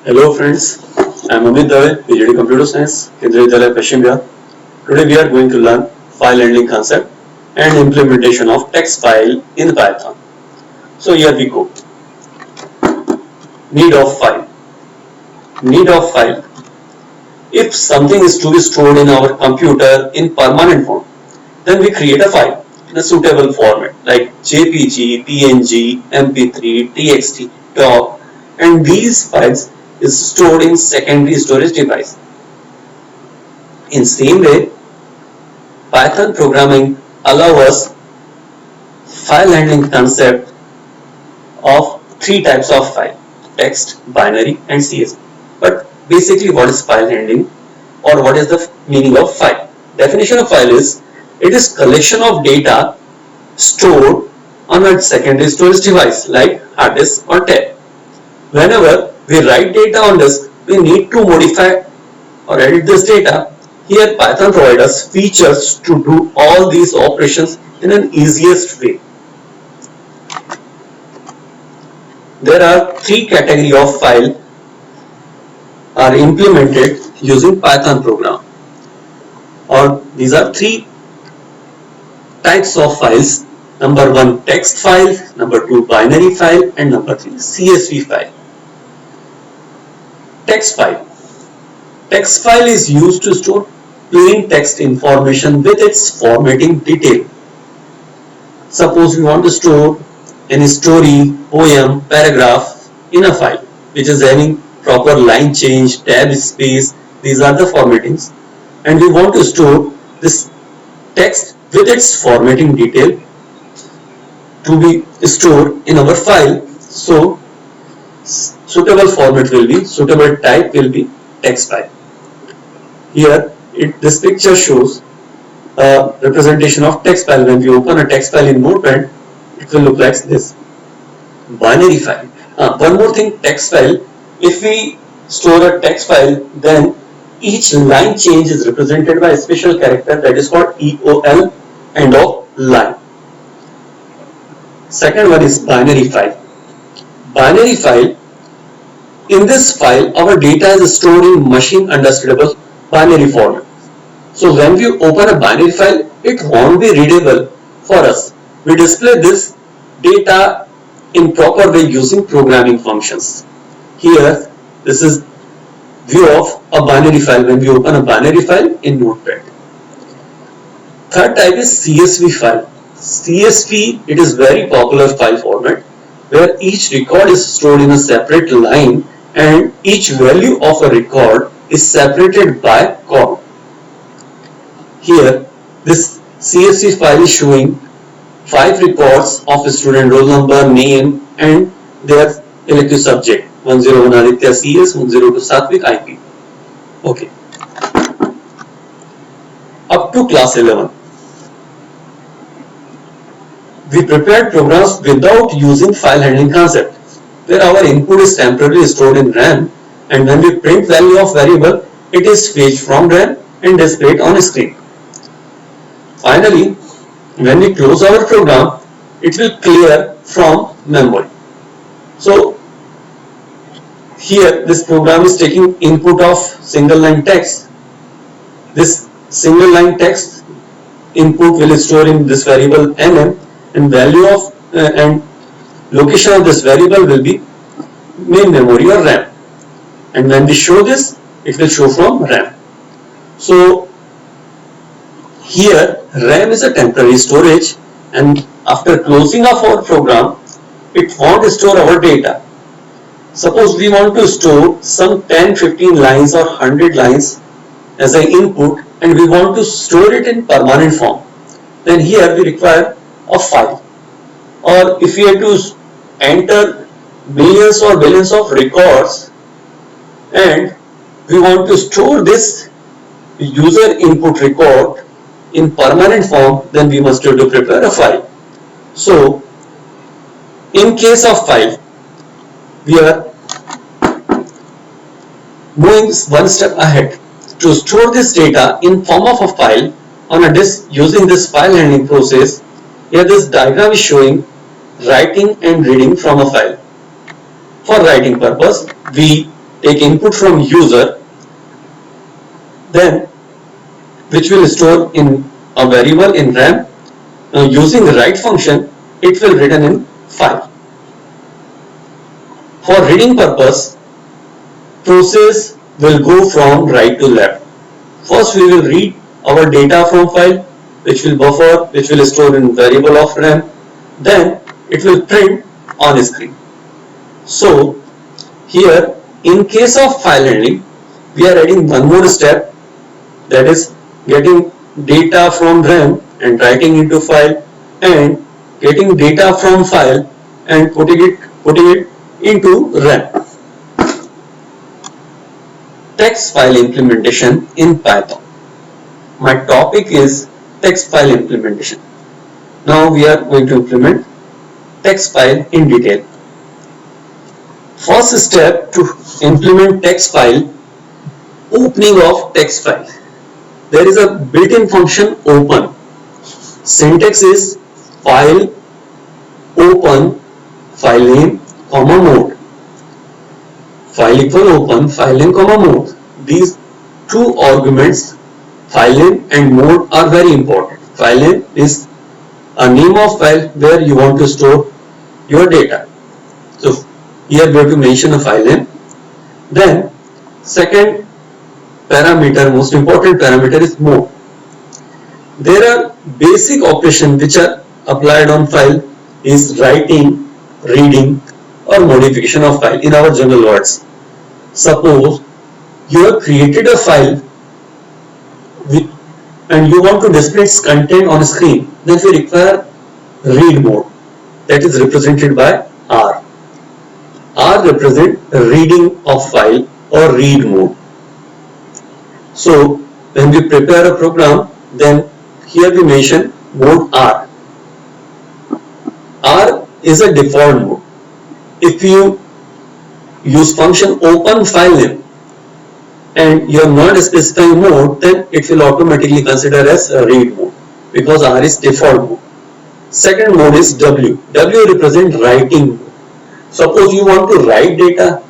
Hello friends, I am Amit Dave, PhD Computer Science, Kendriya Vidyalaya Paschim Bihar. Today we are going to learn file handling concept and implementation of text file in Python. So here we go. Need of file. Need of file. If something is to be stored in our computer in permanent form, then we create a file in a suitable format like JPG, PNG, MP3, TXT, DOC, and these files is stored in secondary storage device. In same way, Python programming allows us file handling concept of three types of file: text, binary, and CSV. But basically, what is file handling, or what is the meaning of file? Definition of file is it is collection of data stored on a secondary storage device like hard disk or tab. Whenever we write data on disk, we need to modify or edit this data. Here Python provides us features to do all these operations in an easiest way. There are three categories of file are implemented using Python program, or these are three types of files. Number one, text file, number two, binary file, and number three, CSV file. Text file. Text file is used to store plain text information with its formatting detail. Suppose we want to store any story, poem, paragraph in a file which is having proper line change, tab space, these are the formattings, and we want to store this text with its formatting detail to be stored in our file. So suitable format will be, suitable type will be text file. Here this picture shows a representation of text file. When we open a text file in Notepad, it will look like this. Binary file. One more thing, text file. If we store a text file, then each line change is represented by a special character that is called EOL, end of line. Second one is binary file. Binary file. In this file, our data is stored in machine understandable binary format. So when we open a binary file, it won't be readable for us. We display this data in proper way using programming functions. Here, this is view of a binary file when we open a binary file in Notepad. Third type is CSV file. CSV, it is very popular file format where each record is stored in a separate line and each value of a record is separated by column. Here, this CSV file is showing 5 records of a student roll number, name, and their elective subject: 101 Aditya CS, 102 Satvik IP. Okay. Up to class 11. We prepared programs without using file handling concept, where our input is temporarily stored in RAM, and when we print value of variable, it is fetched from RAM and displayed on a screen. Finally, when we close our program, it will clear from memory. So here this program is taking input of single line text. This single line text input will store in this variable mm, and value of and location of this variable will be main memory or RAM. And when we show this, it will show from RAM. So here RAM is a temporary storage, and after closing of our program, it won't store our data. Suppose we want to store some 10-15 lines or 100 lines as an input, and we want to store it in permanent form. Then here we require a file. Or if we have to enter millions or billions of records and we want to store this user input record in permanent form, then we must have to prepare a file. So in case of file, we are moving one step ahead. To store this data in form of a file on a disk using this file handling process, here this diagram is showing writing and reading from a file. For writing purpose, we take input from user, then which will store in a variable in RAM. Using the write function, it will written in file. For reading purpose, process will go from right to left. First we will read our data from file, which will buffer, which will store in variable of RAM. Then it will print on screen. So here in case of file handling, we are adding one more step, that is getting data from RAM and writing into file, and getting data from file and putting it into RAM. Text file implementation in Python. My topic is text file implementation. Now we are going to implement text file in detail. First step to implement text file, opening of text file. There is a built-in function open. Syntax is file open file name comma mode. File equal open file name comma mode. These two arguments, file name and mode, are very important. File name is a name of file where you want to store your data. So here we have to mention a file name. Then second parameter, most important parameter, is mode. There are basic operations which are applied on file is writing, reading or modification of file in our general words. Suppose you have created a file and you want to display its content on screen, then we require read mode, that is represented by R. R represent reading of file or read mode. So when we prepare a program, then here we mention mode R. R is a default mode. If you use function open file name and you are not specifying mode, then it will automatically consider as a read mode because R is default mode. Second mode is W. W represents writing mode. Suppose you want to write data,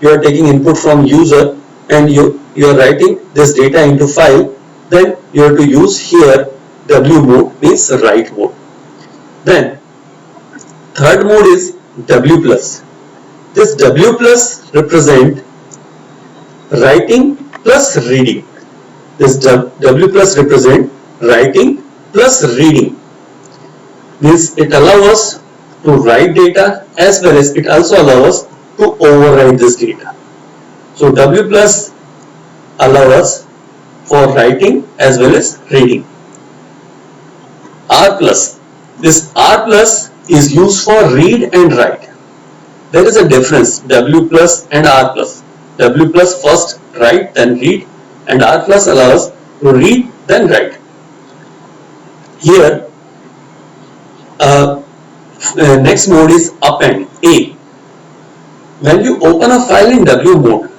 you are taking input from user and you are writing this data into file, then you have to use here W mode, means write mode. Then third mode is W plus. This W plus represent writing plus reading. This W plus represent writing plus reading. Means it allows us to write data as well as it also allows us to overwrite this data. So W plus allows us for writing as well as reading. R plus. This R plus is used for read and write. There is a difference, W plus and R plus. W plus first write then read, and R plus allows to read then write. Here next mode is append, A. When you open a file in W mode,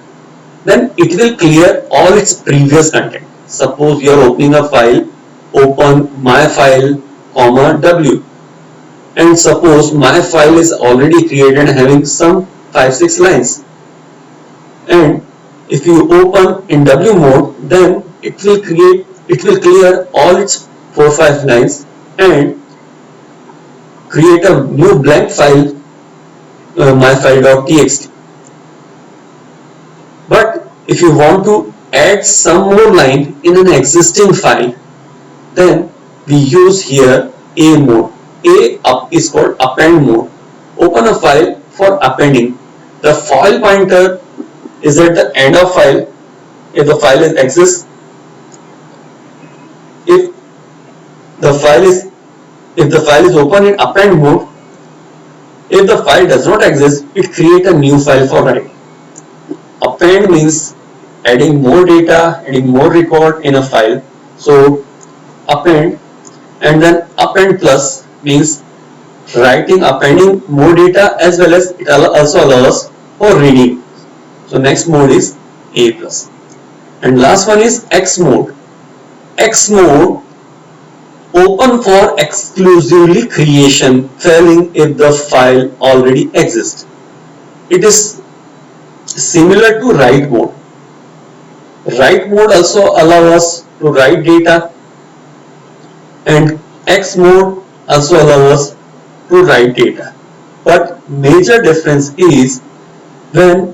then it will clear all its previous content. Suppose you are opening a file, open my file, comma W, and suppose my file is already created having some 5-6 lines, and if you open in W mode, then it will clear all its 4-5 lines and create a new blank file, myfile.txt. But if you want to add some more line in an existing file, then we use here A mode. A is called append mode. Open a file for appending. The file pointer is at the end of file if the file exists. If the file is open in append mode, if the file does not exist, it creates a new file for writing. Append means adding more data, adding more record in a file. So append, and then append plus means appending more data as well as it also allows for reading. So next mode is A plus. And last one is X mode. X mode open for exclusively creation, failing if the file already exists. It is similar to write mode. Write mode also allows us to write data, and X mode also allows us to write data. But major difference is when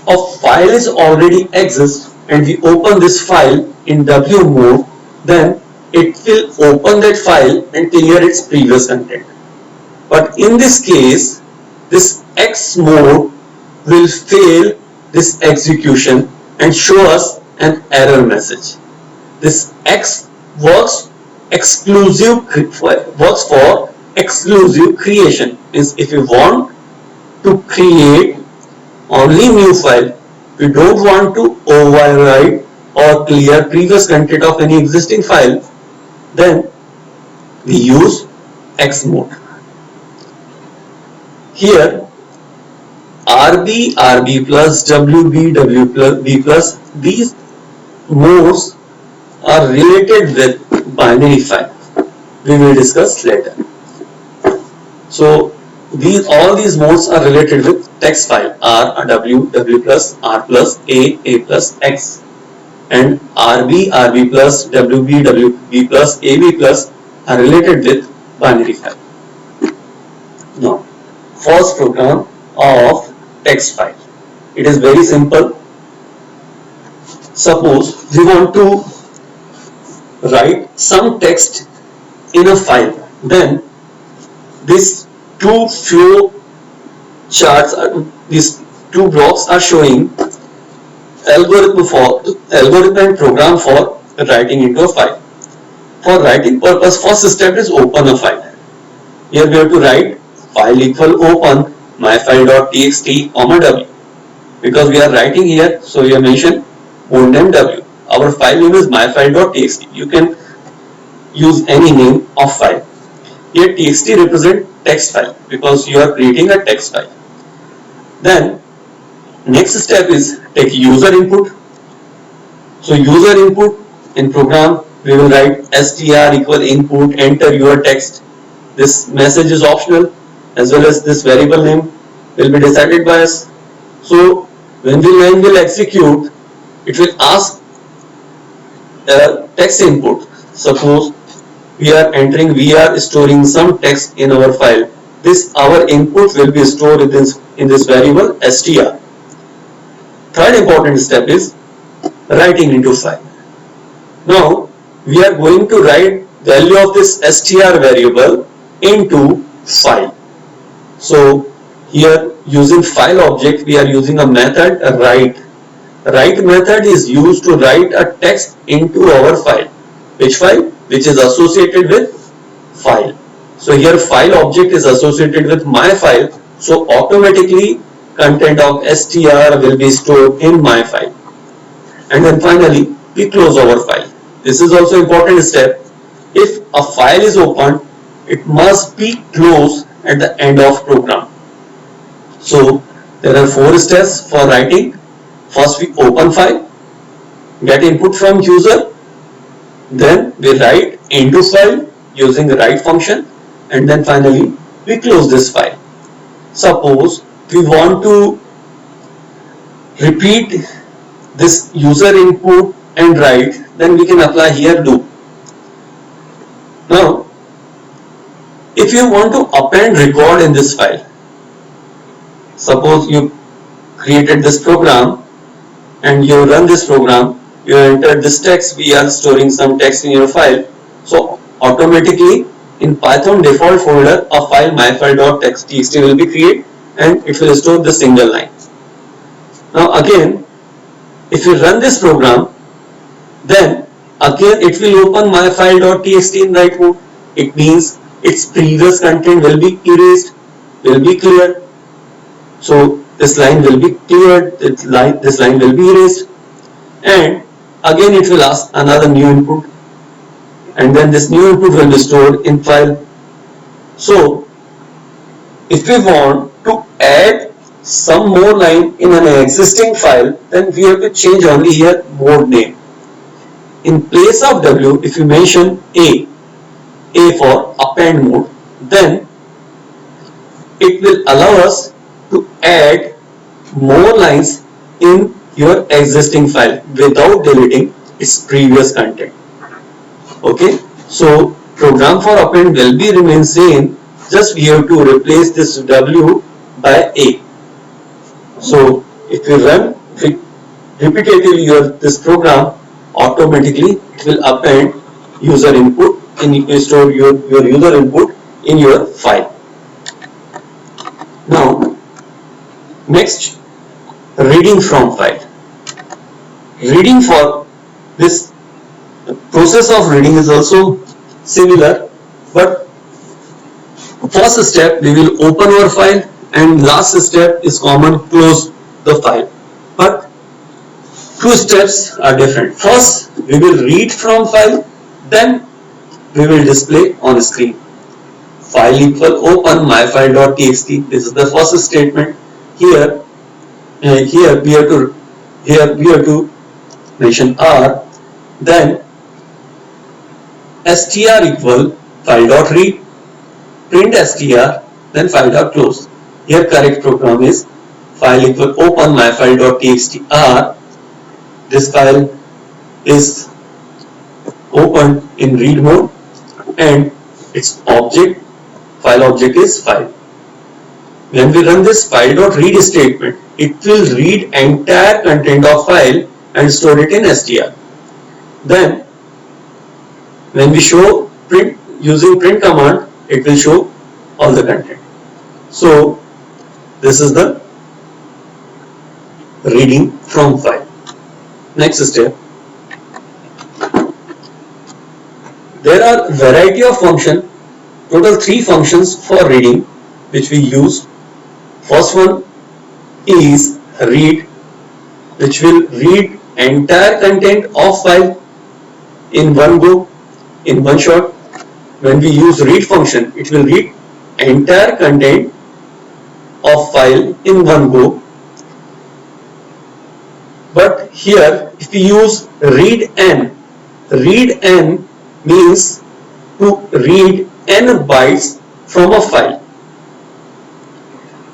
a file is already exists and we open this file in W mode, then it will open that file and clear its previous content. But in this case, this X mode will fail this execution and show us an error message. This X works for exclusive creation. Is if you want to create only new file, we don't want to override or clear previous content of any existing file, then we use X mode. Here RB, RB plus, WB, WB plus, these modes are related with binary file. We will discuss later. So all these modes are related with text file R, W, W plus, R plus, A plus, X, and RB, RB plus, WB, WB plus, AB plus are related with binary file. Now, first program of text file. It is very simple. Suppose we want to write some text in a file, then these two flow charts, these two blocks are showing algorithm and program for writing into a file. For writing purpose, first step is open a file. Here we have to write file equal open myfile.txt, W, because we are writing here, so we have mentioned mode name W. Our file name is myfile.txt. You can use any name of file. Here txt represent text file because you are creating a text file. Then next step is take user input. So user input in program we will write str equal input, enter your text. This message is optional, as well as this variable name will be decided by us. So when the line will execute, it will ask text input. Suppose we are storing some text in our file. Our input will be stored in this variable str. Third important step is writing into file. Now we are going to write value of this str variable into file. So here using file object we are using a method write. Write method is used to write a text into our file. Which file? Which is associated with file. So here file object is associated with my file, so automatically content of str will be stored in my file. And then finally we close our file. This is also important step. If a file is opened, it must be closed at the end of program. So there are 4 steps for writing. First we open file, get input from user, then we write into file using the write function, and then finally we close this file. Suppose we want to repeat this user input and write, then we can apply here loop. Now if you want to append record in this file, suppose you created this program and you run this program, you enter this text, we are storing some text in your file, so automatically in Python default folder a file myfile.txt will be created and it will store the single line. Now again if you run this program, then again it will open myfile.txt in write mode. It means its previous content will be erased, will be cleared. So this line will be cleared, this line will be erased, and again it will ask another new input, and then this new input will be stored in file. So if we want to add some more line in an existing file, then we have to change only here mode name. In place of W, if you mention A for append mode, then it will allow us to add more lines in your existing file without deleting its previous content. Okay, so program for append will be remain same, just we have to replace this W by A. So if you run repetitively this program, automatically it will append user input and you store your user input in your file. Now next, reading from file. Reading for this process of reading is also similar, but first step we will open our file and last step is common, close the file. But two steps are different. First we will read from file, then we will display on screen. File equal open myfile.txt. This is the first statement. Here we have to mention R, then str equal file.read, print str, then file.close. Here correct program is file equal open myfile.txt R. This file is opened in read mode and its object, file object is file. When we run this file.read statement, it will read entire content of file and store it in str. Then when we show print using print command, it will show all the content. So this is the reading from file. Next step. There are variety of function, total 3 functions for reading which we use. First one is read, which will read entire content of file in one go, in one shot. When we use read function, it will read entire content of file in one go. But here if we use read n means to read n bytes from a file.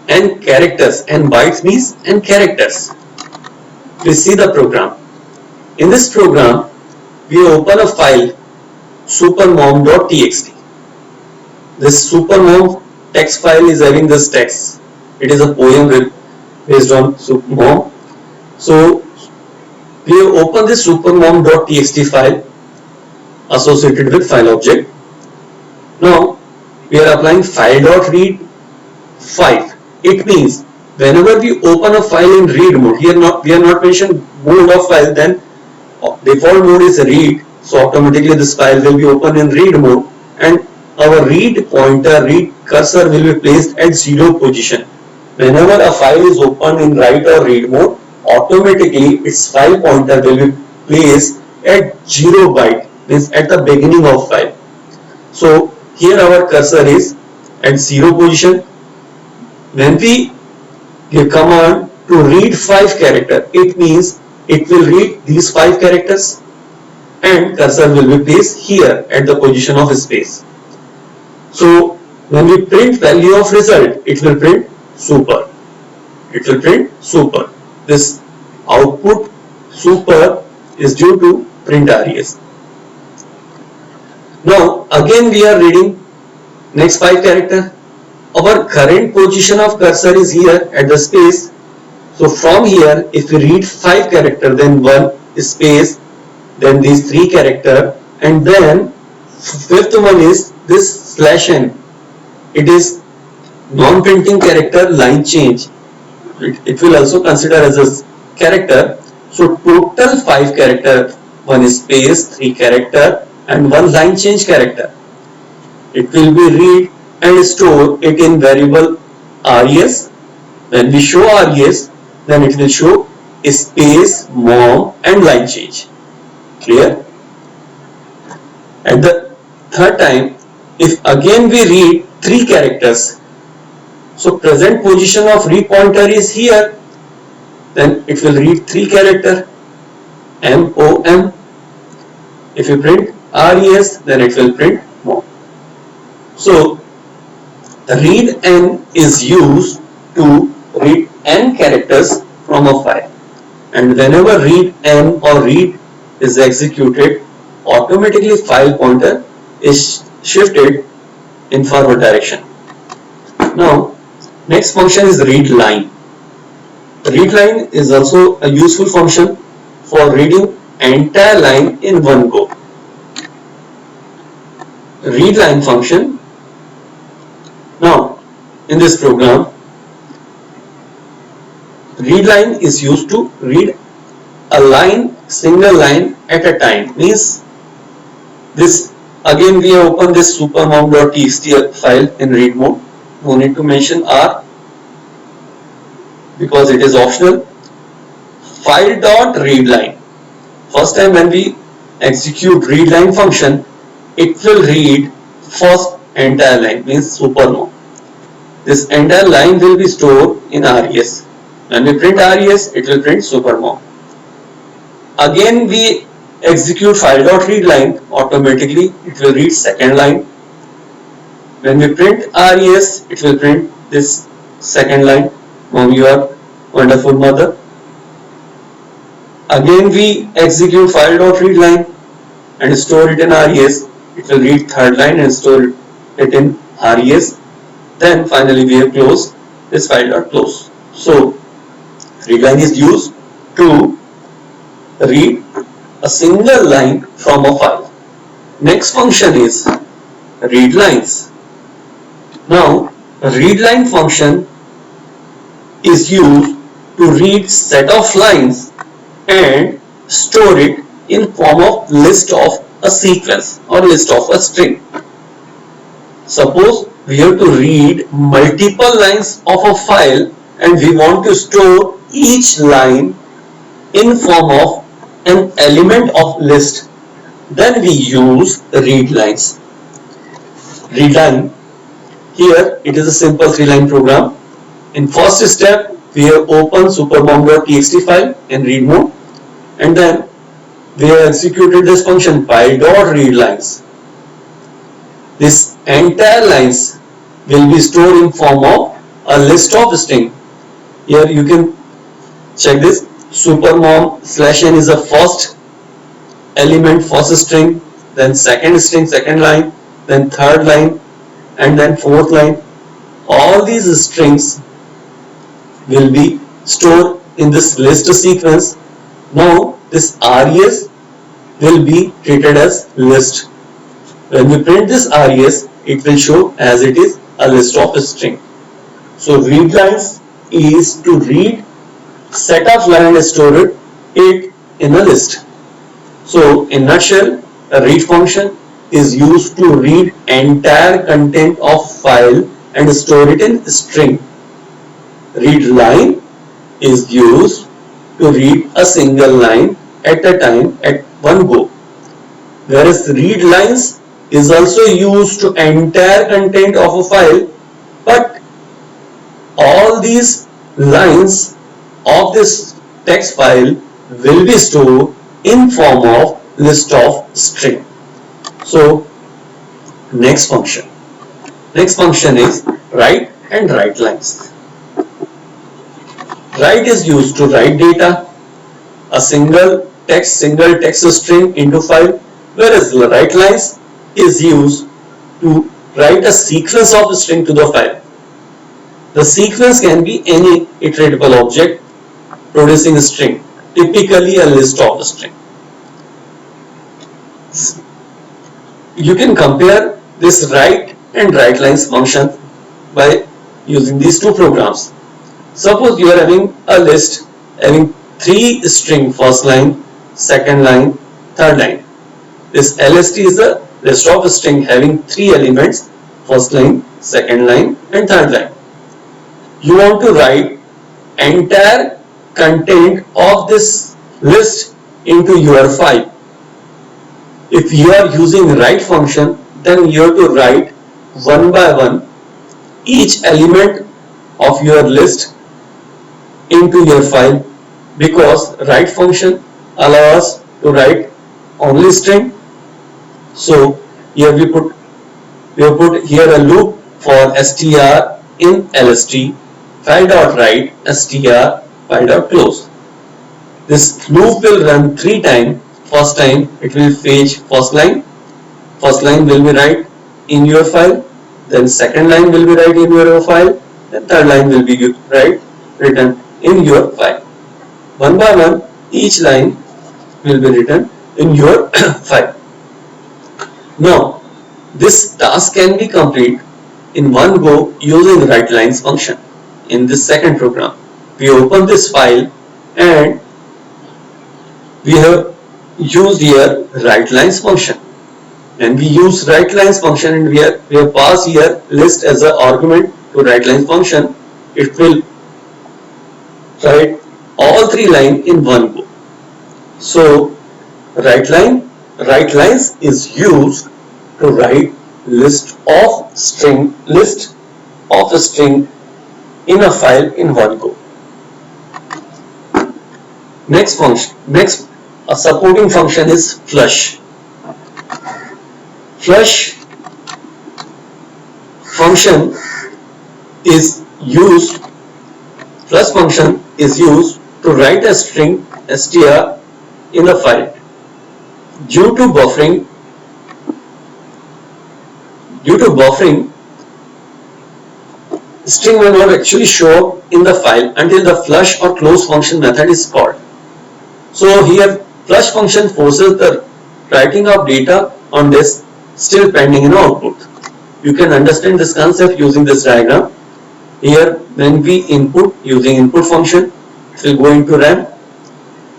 N characters, n bytes means n characters. Please see the program. In this program, we open a file supermom.txt. This supermom text file is having this text. It is a poem based on supermom. So we open this supermom.txt file associated with file object. Now we are applying file.read 5. It means whenever we open a file in read mode, here we are not mentioned mode of file, then default mode is read, so automatically this file will be open in read mode and our read pointer, read cursor will be placed at 0 position. Whenever a file is opened in write or read mode, automatically its file pointer will be placed at 0 byte, means at the beginning of file. So here our cursor is at 0 position. When we give command to read 5 character, it means it will read these 5 characters and cursor will be placed here at the position of space. So when we print value of result, it will print super. It will print super. This output super is due to print res. Now again we are reading next 5 character. Our current position of cursor is here at the space. So from here, if we read 5 character, then 1 space, then these 3 character, and then 5th one is this /n. It is non-printing character line change. It will also consider as a character. So total 5 character, 1 space, 3 character, and 1 line change character. It will be read and store it in variable res. When we show res, then it will show space, mom and line change. Clear? At the third time, if again we read 3 characters, so present position of read pointer is here, then it will read 3 character mom. If you print res, then it will print mom. So read n is used to read n characters from a file. and whenever read m or read is executed, automatically file pointer is shifted in forward direction. Now, next function is read line. Read line is also a useful function for reading entire line in one go. Read line function. Now, in this program, read line is used to read a line, single line at a time. Means this, again we have opened this supermom.txt file in read mode. No need to mention R because it is optional. File.readline. First time when we execute readline function, it will read first entire line, means supermom. This entire line will be stored in res. When we print res, it will print supermom. Again we execute file.readline, automatically it will read second line. When we print res, it will print this second line. Mom, you are wonderful mother. Again we execute file.readline and store it in res. It will read third line and store it in res. Then finally we have closed this file.close. So readline is used to read a single line from a file. Next function is read lines. Now, readline function is used to read set of lines and store it in form of list of a sequence or list of a string. Suppose we have to read multiple lines of a file and we want to store each line in form of an element of list, then we use read lines. Read line, here it is a simple 3-line program. In first step we have opened supermom.txt file in read mode, and then we have executed this function file.readlines. This entire lines will be stored in form of a list of string. Here you can check this. Supermom/n is the first element, first string, then second string, second line, then third line, and then fourth line. All these strings will be stored in this list sequence. Now this res will be treated as list. When we print this res, it will show as it is a list of a string. So read lines is to read set of line and store it in a list. So in nutshell, a read function is used to read entire content of file and store it in string. Read line is used to read a single line at a time at one go. Whereas read lines is also used to entire content of a file, but all these lines of this text file will be stored in form of list of string. So next function is write and write lines. Write is used to write data, a single text string into file, whereas write lines is used to write a sequence of string to the file. The sequence can be any iteratable object producing a string, typically a list of a string. You can compare this write and write lines function by using these two programs. Suppose you are having a list having 3 string, first line, second line, third line. This LST is the list of a string having 3 elements, first line, second line and third line. You want to write entire content of this list into your file. If you are using write function, then you have to write one by one each element of your list into your file, because write function allows us to write only string. So here we have put here a loop for str in lst, file.write str, file.close. This loop will run 3 times. First time it will fetch first line. First line will be write in your file. Then second line will be write in your file. Then third line will be written in your file. One by one, each line will be written in your file. Now, this task can be complete in one go using WriteLines function. In this second program, we open this file and we have used here WriteLines function. And we use WriteLines function and we have passed here list as an argument to WriteLines function. It will write all 3 lines in one go. So WriteLines is used to write list of a string in a file in one go. Next a supporting function is flush. Flush function is used to write a string str in a file. Due to buffering, string will not actually show up in the file until the flush or close function method is called. So here flush function forces the writing of data on disk still pending in output. You can understand this concept using this diagram. Here when we input using input function, it will go into RAM,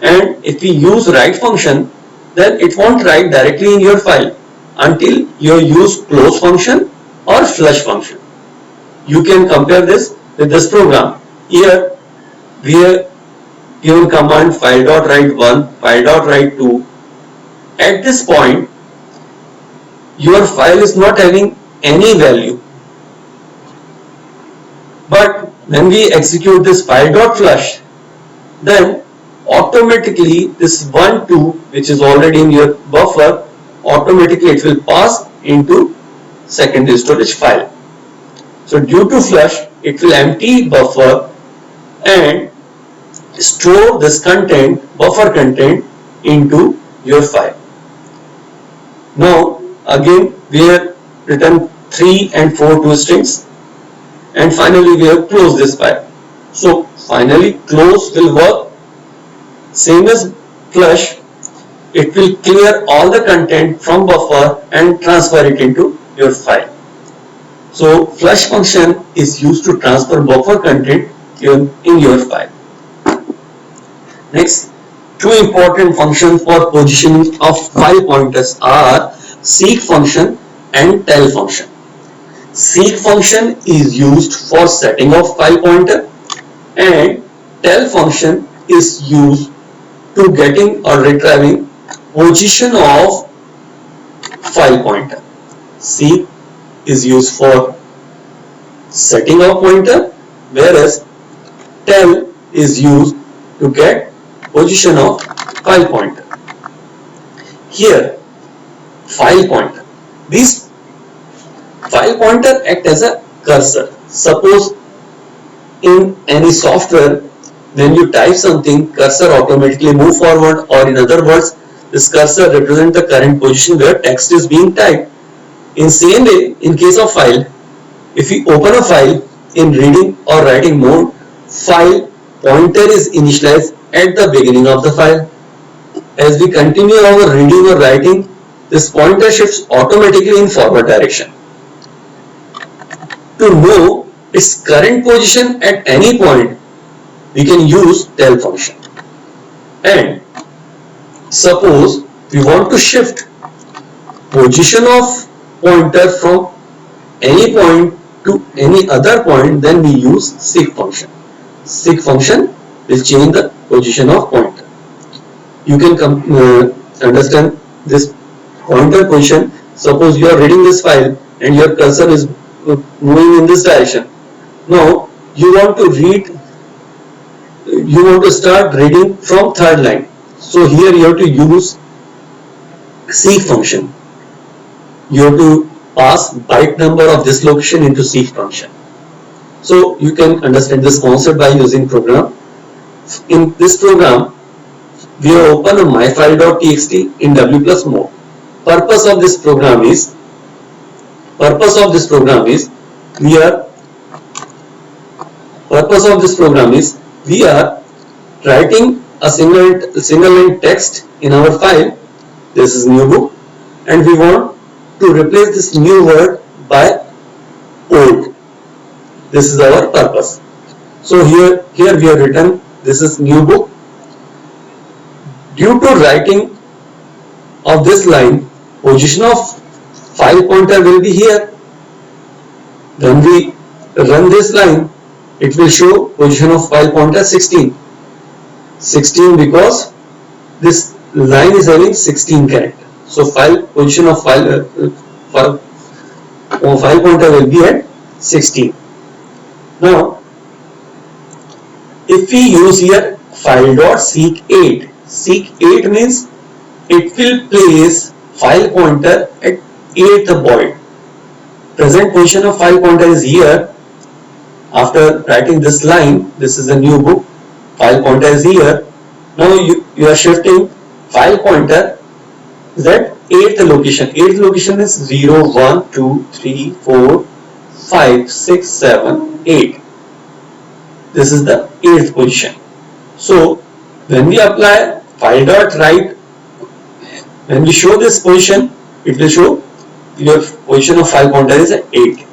and if we use write function, then it won't write directly in your file until you use close function or flush function. You can compare this with this program. Here we have given command file.write1, file.write2. At this point, your file is not having any value. But when we execute this file.flush, then automatically this 1, 2 which is already in your buffer, automatically it will pass into secondary storage file. So due to flush, it will empty buffer and store this buffer content into your file. Now again we have written 3 and 4 toStrings, and finally we have closed this file. So finally close will work same as flush. It will clear all the content from buffer and transfer it into your file. So flush function is used to transfer buffer content in your file. Next, 2 important functions for positioning of file pointers are seek function and tell function. Seek function is used for setting of file pointer, and tell function is used to getting or retrieving position of file pointer. Seek is used for setting of pointer, whereas tell is used to get position of file pointer. Here file pointer, these file pointer act as a cursor. Suppose in any software, when you type something, cursor automatically move forward, or in other words, this cursor represents the current position where text is being typed. In same way, in case of file, if we open a file in reading or writing mode, file pointer is initialized at the beginning of the file. As we continue our reading or writing, this pointer shifts automatically in forward direction. To know its current position at any point, we can use tell function. And suppose we want to shift position of pointer from any point to any other point, then we use seek function. Seek function will change the position of pointer. You can understand this pointer position. Suppose you are reading this file and your cursor is moving in this direction. Now you want to start reading from third line. So here you have to use seek function. You have to pass byte number of this location into seek function. So you can understand this concept by using program. In this program, we have opened a myfile.txt in W plus mode. Purpose of this program is we are writing a single line text in our file. This is new book, and we want to replace this new word by old. This is our purpose. So here we have written this is new book. Due to writing of this line, position of file pointer will be here. When we run this line, it will show position of file pointer 16. 16 because this line is having 16 characters. So position of file pointer will be at 16. Now, if we use here file.seek8, seek8 means it will place file pointer at 8th byte. Present position of file pointer is here. After writing this line, this is a new book, file pointer is here. Now you are shifting file pointer is at 8th location. 8th location is 0, 1, 2, 3, 4, 5, 6, 7, 8. This is the 8th position. So when we apply file.write, when we show this position, it will show your position of file pointer is at 8.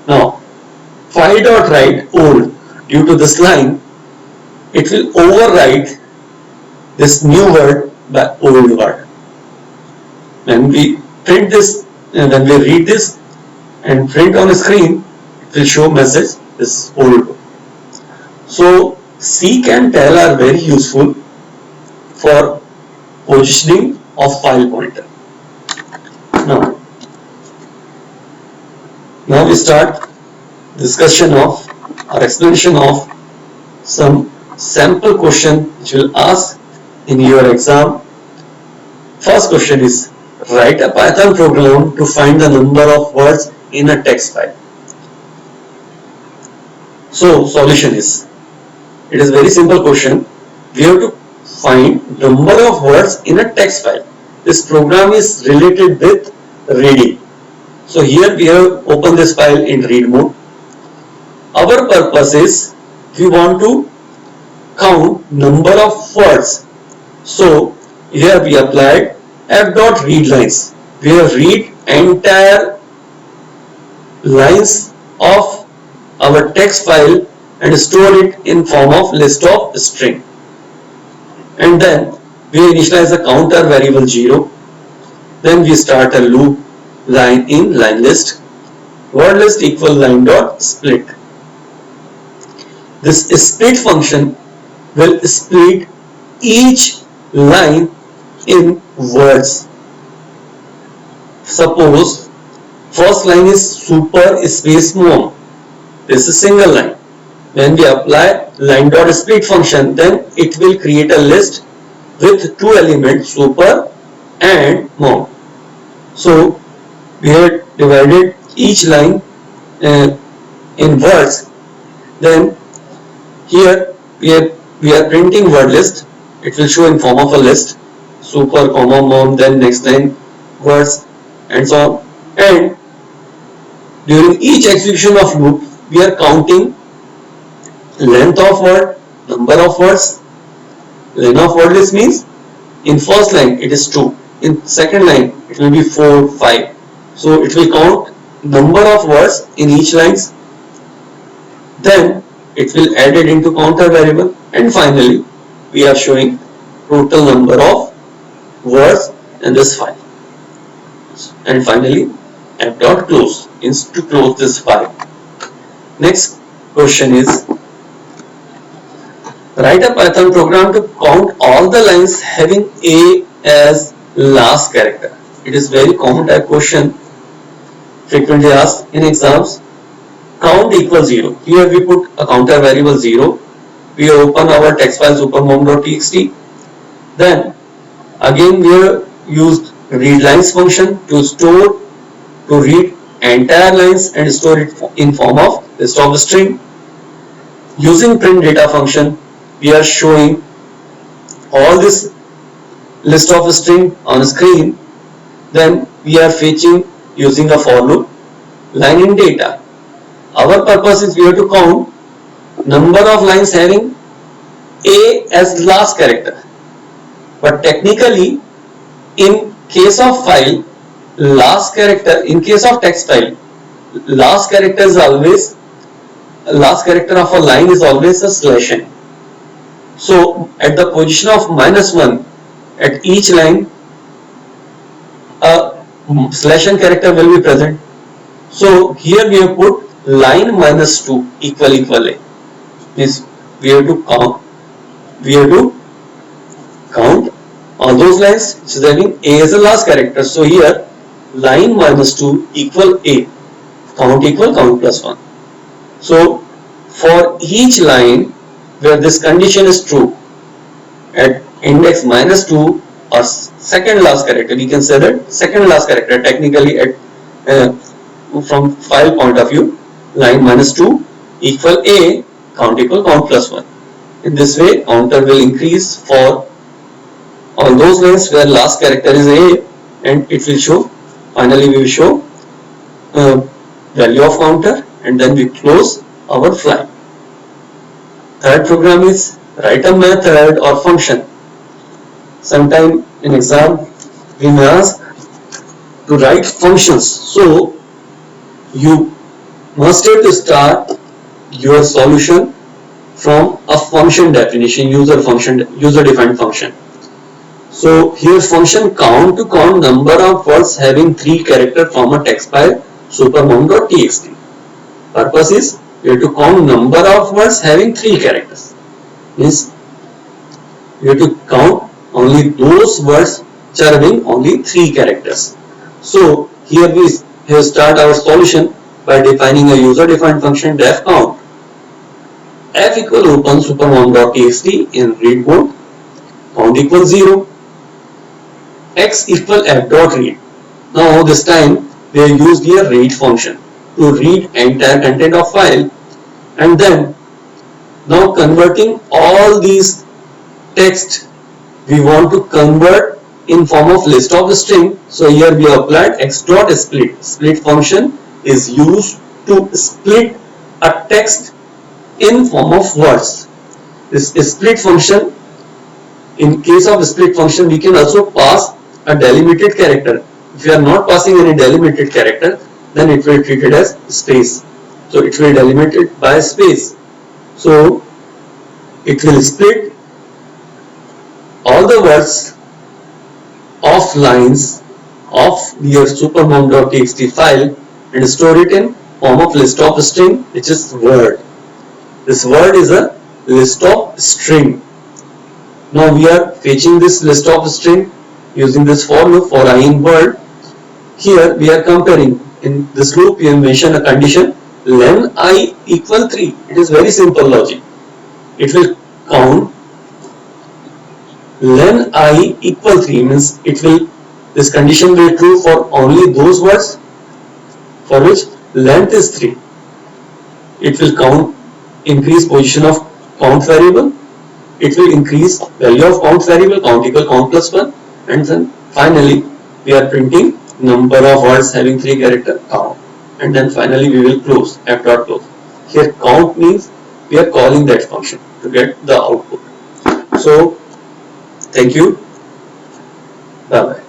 Now file.write old, due to this line, it will overwrite this new word by old word. When we print this, when we read this and print on the screen, it will show message this old word. So seek and tell are very useful for positioning of file pointer. Now we start discussion of or explanation of some sample question which will ask in your exam. First question is, write a Python program to find the number of words in a text file. So solution is, it is very simple question. We have to find number of words in a text file. This program is related with reading. So here we have opened this file in read mode. Our purpose is we want to count number of words. So here we applied f.readLines. We have read entire lines of our text file and store it in form of list of string. And then we initialize the counter variable 0. Then we start a loop line in line list. Word list equal line dot split. This split function will split each line in words. Suppose first line is super space mom. This is single line. When we apply line dot split function, then it will create a list with two elements, super and mom. So we have divided each line in words. Then here we are printing word list. It will show in form of a list, super, comma, mom, then next line words and so on. And during each execution of loop, we are counting length of word, number of words. Length of word list means in first line it is 2, in second line it will be 4, 5. So it will count number of words in each lines. Then it will add it into counter variable, and finally we are showing total number of words in this file. And finally f.close is to close this file. Next question is, write a Python program to count all the lines having A as last character. It is very common type question, frequently asked in exams. Count equals 0. Here we put a counter variable 0. We open our text file supermom.txt. Then again we have used readLines function to read entire lines and store it in form of list of string. Using print data function, we are showing all these list of string on screen, then we are fetching using a for loop line in data. Our purpose is we have to count number of lines having A as last character. But technically, in case of file, last character, in case of text file, last character is always, last character of a line is always a slash n. So at the position of -1 at each line, a slash n character will be present. So here we have put line -2 equal a. Means we have to count all those lines which is having A as the last character. So here line -2 equal A, count equal count plus 1. So for each line where this condition is true, at index -2 or second last character, we can say that second last character technically at from file point of view, line -2 equal A, count equal count plus 1. In this way, counter will increase for all those lines where last character is A, and it will show, finally we will show value of counter, and then we close our fly. Third program is write a method or function. Sometime in exam we may ask to write functions. So you must have to start your solution from a function definition, user defined function. So here function count to count number of words having 3 characters from a text file supermom.txt. Purpose is we have to count number of words having 3 characters. Means we have to count only those words which are having only 3 characters. So here we start our solution by defining a user defined function def count. F equal open supermom.txt in read mode, count equals 0, x equal f dot read. Now this time we have used here read function to read entire content of file, and then now converting all these text we want to convert in form of list of string. So here we applied x dot split. Split function is used to split a text in form of words. This split function, in case of split function, we can also pass a delimited character. If you are not passing any delimited character, then it will be treated as space. So it will delimit it by space. So it will split all the words of lines of your supermom.txt file and store it in form of list of string, which is word. This word is a list of string. Now we are fetching this list of string using this for loop for I in word. Here we are comparing. In this loop we have mentioned a condition len I equal 3. It is very simple logic. It will count len I equal 3 means this condition will be true for only those words for which length is 3. It will count increase position of count variable. It will increase value of count variable, count equal count plus 1, and then finally we are printing number of words having 3 character count, and then finally we will close f dot close. Here count means we are calling that function to get the output. So thank you, bye bye.